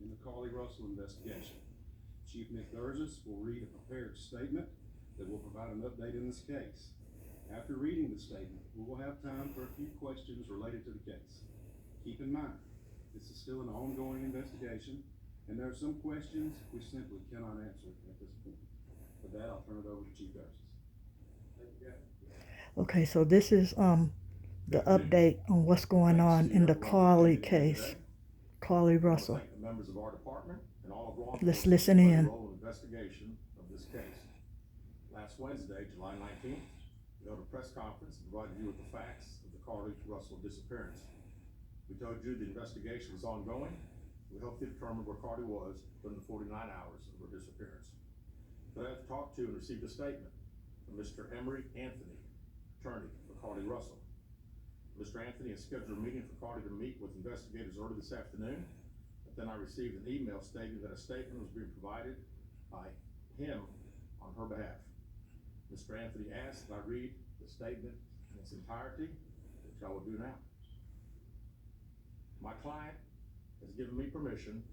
in the Carlee Russell investigation. Chief Nick Thurzis will read a prepared statement that will provide an update in this case. After reading the statement, we will have time for a few questions related to the case. Keep in mind, this is still an ongoing investigation, and there are some questions we simply cannot answer at this point. With that, I'll turn it over to Chief Thurzis. Thank you, Captain. Okay, so this is the update on what's going on in the Carlee case. Carlee Russell. Thank the members of our department and all of law Let's enforcement listen for in. the role of investigation of this case. Last Wednesday, July 19th, we held a press conference and provided you with the facts of the Carlee Russell disappearance. We told you the investigation was ongoing. We helped you determine where Carlee was during the 49 hours of her disappearance. Today I've talked to and received a statement from Mr. Emery Anthony, attorney for Carlee Russell. Mr. Anthony has scheduled a meeting for Carlee to meet with investigators early this afternoon, but then I received an email stating that a statement was being provided by him on her behalf. Mr. Anthony asked that I read the statement in its entirety, which I will do now. My client has given me permission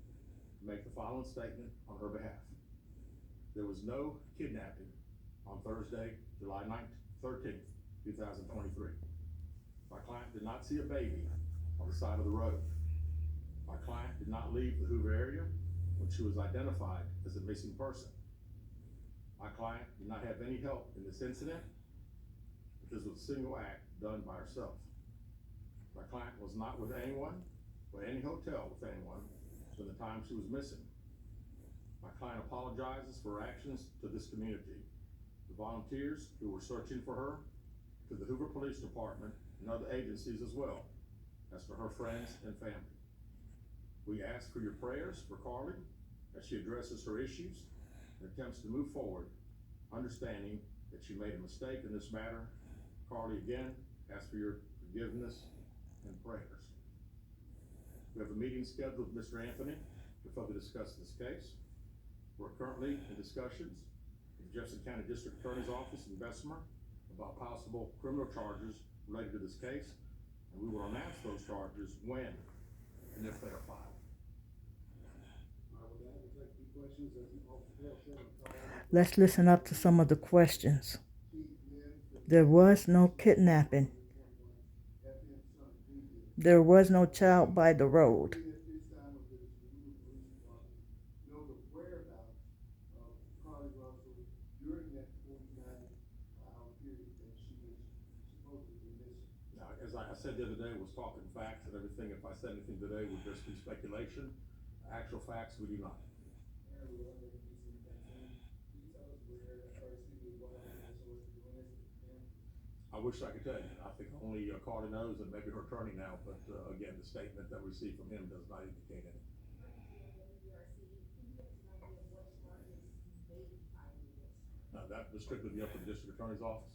to make the following statement on her behalf. There was no kidnapping on Thursday, July 13th, 2023. My client did not see a baby on the side of the road. My client did not leave the Hoover area when she was identified as a missing person. My client did not have any help in this incident, but this was a single act done by herself. My client was not with anyone or any hotel with anyone from the time she was missing. My client apologizes for her actions to this community, the volunteers who were searching for her, to the Hoover Police Department and other agencies as well, as for her friends and family. We ask for your prayers for Carlee as she addresses her issues and attempts to move forward, understanding that she made a mistake in this matter. Carlee, again, ask for your forgiveness and prayers. We have a meeting scheduled with Mr. Anthony to further discuss this case. We're currently in discussions with the Jefferson County District Attorney's Office in Bessemer about possible criminal charges related to this case, and we will announce those charges when and if they are filed. Let's listen up to some of the questions. There was no kidnapping. There was no child by the road. Now, as I said the other day, was talking facts and everything. If I said anything today would just be speculation. Actual facts, we do not. I wish I could tell you. I think only Carlee knows, and maybe her attorney now, but again, the statement that we received from him does not indicate anything. That was strictly be up to the district attorney's office.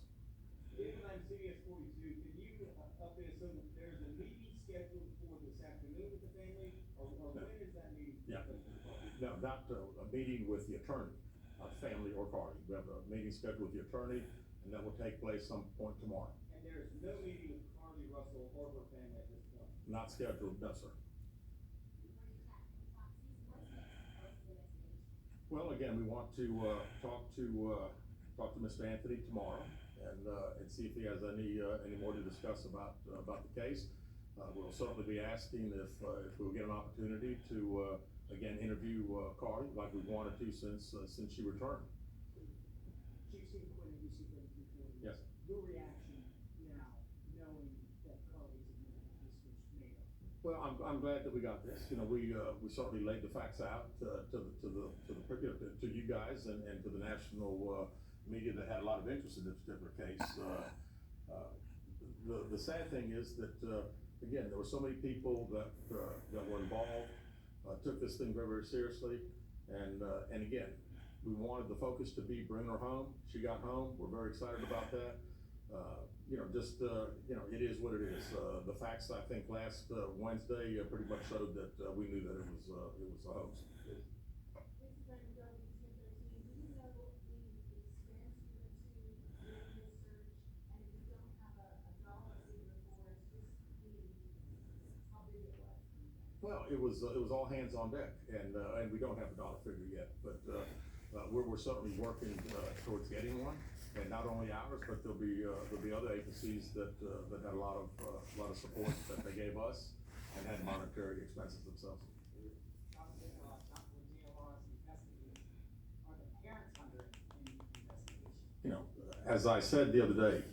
I'm CBS 42. Can you update us on there's a meeting scheduled for this afternoon with the family, or when is that meeting? Yeah. No, not a meeting with the attorney, family or Carlee. We have a meeting scheduled with the attorney, and that will take place some point tomorrow. And there's no meeting with Carlee Russell or her family at this point? Not scheduled, no, sir. Well, again, we want to talk to Mr. Anthony tomorrow and see if he has any more to discuss about the case. We'll certainly be asking if we'll get an opportunity to again interview Carlee like we've wanted to since she returned. Chief Stephen Quinn, ABC 3340. Yes. Your reaction now, knowing that Carlee's admitted this was made up? Well, I'm glad that we got this. You know, we certainly laid the facts out to you guys and to the national media that had a lot of interest in this particular case. The sad thing is that again, there were so many people that were involved, took this thing very, very seriously, and again, we wanted the focus to be bring her home. She got home. We're very excited about that. You know, it is what it is. The facts, I think, last Wednesday pretty much showed that we knew that it was a hoax. Well, it was all hands on deck, and we don't have a dollar figure yet, but we're certainly working towards getting one, and not only ours, but there'll be other agencies that had a lot of support that they gave us and had monetary expenses themselves. You know, as I said the other day,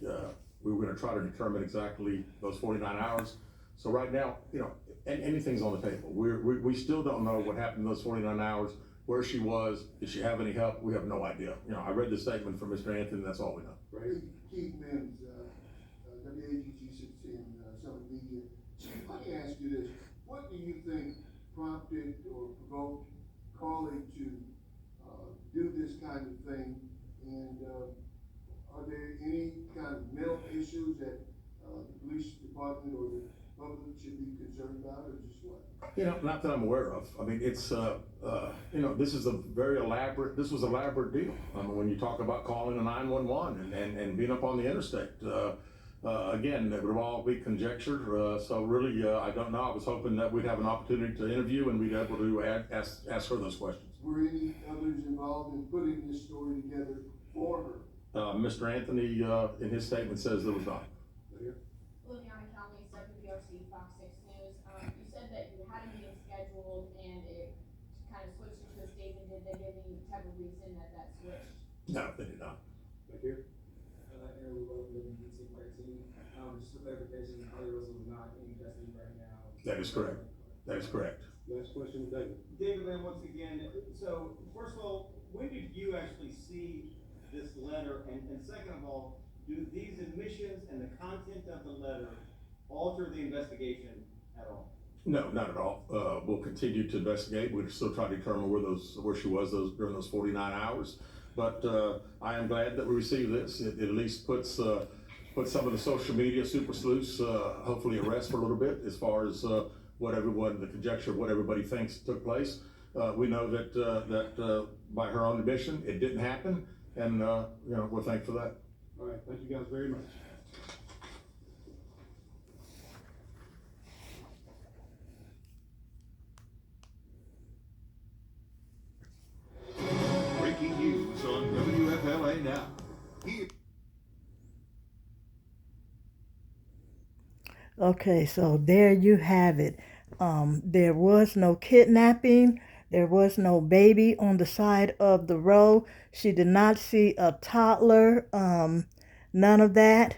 we were gonna try to determine exactly those 49 hours. So right now, you know, anything's on the table. We still don't know what happened in those 49 hours, where she was, did she have any help? We have no idea. You know, I read the statement from Mr. Anthony, that's all we know. Right. Keith Mims, WAGG 16, Summit Media. Chief, let me ask you this. What do you think prompted or provoked Carlee to do this kind of thing? And are there any kind of mental issues that the police department or the public should be concerned about, or just what? You know, not that I'm aware of. I mean, it's, you know, this was a elaborate deal. I mean, when you talk about calling a 911 and being up on the interstate, again, it would all be conjecture. So really, I don't know. I was hoping that we'd have an opportunity to interview and we'd be able to ask her those questions. Were any others involved in putting this story together for her? Mr. Anthony, in his statement, says there was not. Liliana Calney, WBRC, Fox 6 News. You said that you had a meeting scheduled and it kind of switched into a statement. Did they give any type of reason that switched? No, they did not. Right here. Aaron Lewell, living in DC 13. Just for clarification, Carlee Russell is not in custody right now. That is correct. That is correct. Last question, David. David Lamb, once again, so first of all, when did you actually see this letter? And second of all, do these admissions and the content of the letter alter the investigation at all? No, not at all. We'll continue to investigate. We'll still try to determine where she was during those 49 hours. But I am glad that we received this. It at least puts some of the social media super sleuths hopefully at rest for a little bit as far as the conjecture of what everybody thinks took place. We know that by her own admission, it didn't happen, and you know, we're thankful for that. All right, thank you guys very much. Breaking news on WFLA now. Here. Okay, so there you have it. There was no kidnapping. There was no baby on the side of the road. She did not see a toddler. None of that.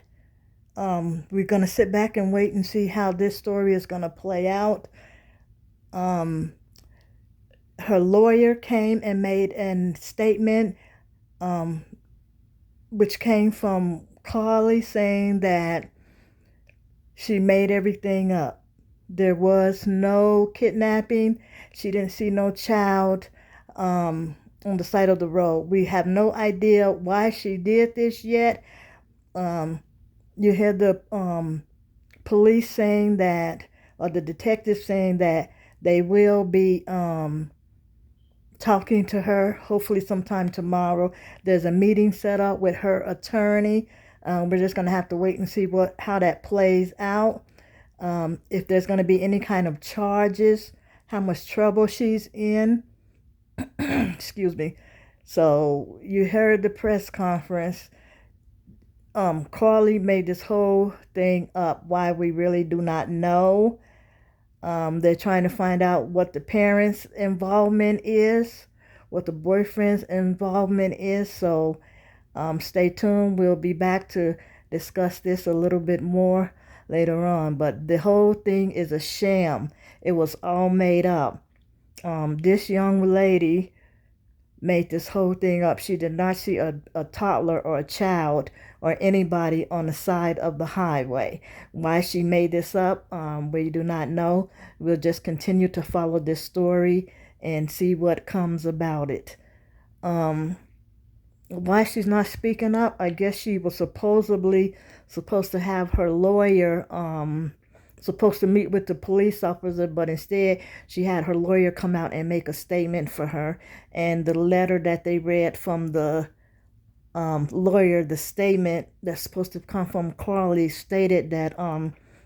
We're going to sit back and wait and see how this story is going to play out. Her lawyer came and made a statement, which came from Carlee, saying that she made everything up. There was no kidnapping. She didn't see no child on the side of the road. We have no idea why she did this yet. You hear the police saying that, or the detectives saying that they will be talking to her hopefully sometime tomorrow. There's a meeting set up with her attorney. We're just going to have to wait and see how that plays out. If there's going to be any kind of charges, how much trouble she's in. Excuse me. So you heard the press conference. Carlee made this whole thing up. Why, we really do not know. They're trying to find out what the parents' involvement is, what the boyfriend's involvement is. So stay tuned. We'll be back to discuss this a little bit more later on. But the whole thing is a sham. It was all made up. This young lady made this whole thing up. She did not see a toddler or a child or anybody on the side of the highway. Why she made this up, we do not know. We'll just continue to follow this story and see what comes about it. Why she's not speaking up, I guess she was supposed to have her lawyer supposed to meet with the police officer, but instead she had her lawyer come out and make a statement for her. And the letter that they read from the lawyer, the statement that's supposed to come from Carlee, stated that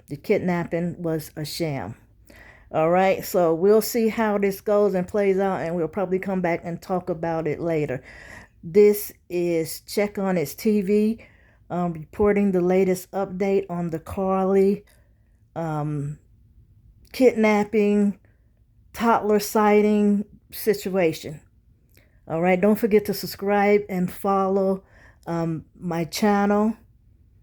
the kidnapping was a sham. All right, so we'll see how this goes and plays out, and we'll probably come back and talk about it later. This is Check on Its TV, reporting the latest update on the Carlee kidnapping, toddler sighting situation. All right, don't forget to subscribe and follow my channel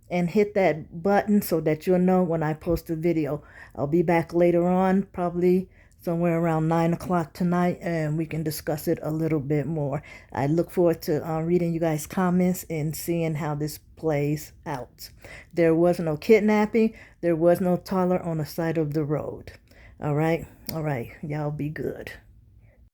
and hit that button so that you'll know when I post a video. I'll be back later on, probably somewhere around 9 o'clock tonight, and we can discuss it a little bit more. I look forward to reading you guys' comments and seeing how this plays out. There was no kidnapping. There was no toddler on the side of the road. All right. Y'all be good.